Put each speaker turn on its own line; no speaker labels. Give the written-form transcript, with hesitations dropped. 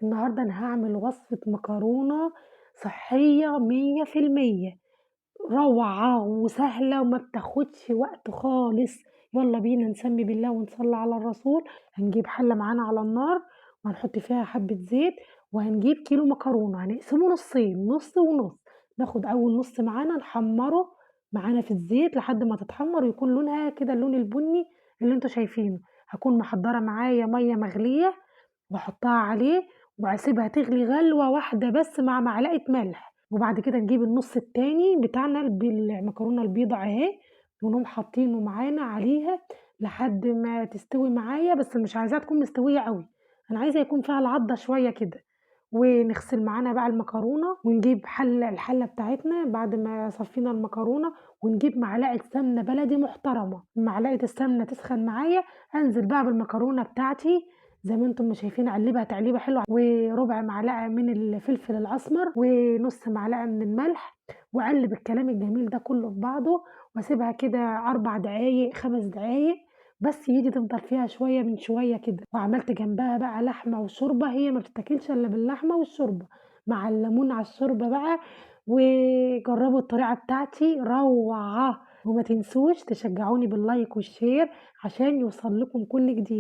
النهارده أنا هاعمل وصفة مكرونة صحية 100%، روعة وسهلة وما بتاخدش وقت خالص. يلا بينا نسمي بالله ونصلي على الرسول. هنجيب حلة معانا على النار وهنحط فيها حبة زيت، وهنجيب كيلو مكرونة هنقسمه نصين، نص ونص. ناخد أول نص معانا نحمره معانا في الزيت لحد ما تتحمر ويكون لونها كده اللون البني اللي انتوا شايفينه. هكون محضرة معايا مية مغلية واحطها عليه واسيبها تغلي غلوة واحدة بس مع معلقة ملح، وبعد كده نجيب النص التاني بتاعنا المكرونة البيضة اهي، ونقوم حاطينه معانا عليها لحد ما تستوي معايا، بس مش عايزاها تكون مستوية قوي، انا عايزة يكون فيها العضة شوية كده. ونغسل معانا بقى المكرونة ونجيب الحلة بتاعتنا بعد ما صفينا المكرونة، ونجيب معلقة سمنة بلدي محترمة. معلقة السمنة تسخن معايا، انزل بقى بالمكرونة بتاعتي زي ما انتم ما شايفين، اقلبها تقليبه حلوه، وربع معلقه من الفلفل الاسمر ونص معلقه من الملح، واقلب الكلام الجميل ده كله في بعضه، واسيبها كده 4 دقايق 5 دقايق بس ايدي تفضل فيها شويه من شويه كده. وعملت جنبها بقى لحمه وشوربه، هي ما بتتاكلش الا باللحمه والشوربه مع الليمون على الشوربه بقى. وجربوا الطريقه بتاعتي روعه، وما تنسوش تشجعوني باللايك والشير عشان يوصل لكم كل جديد.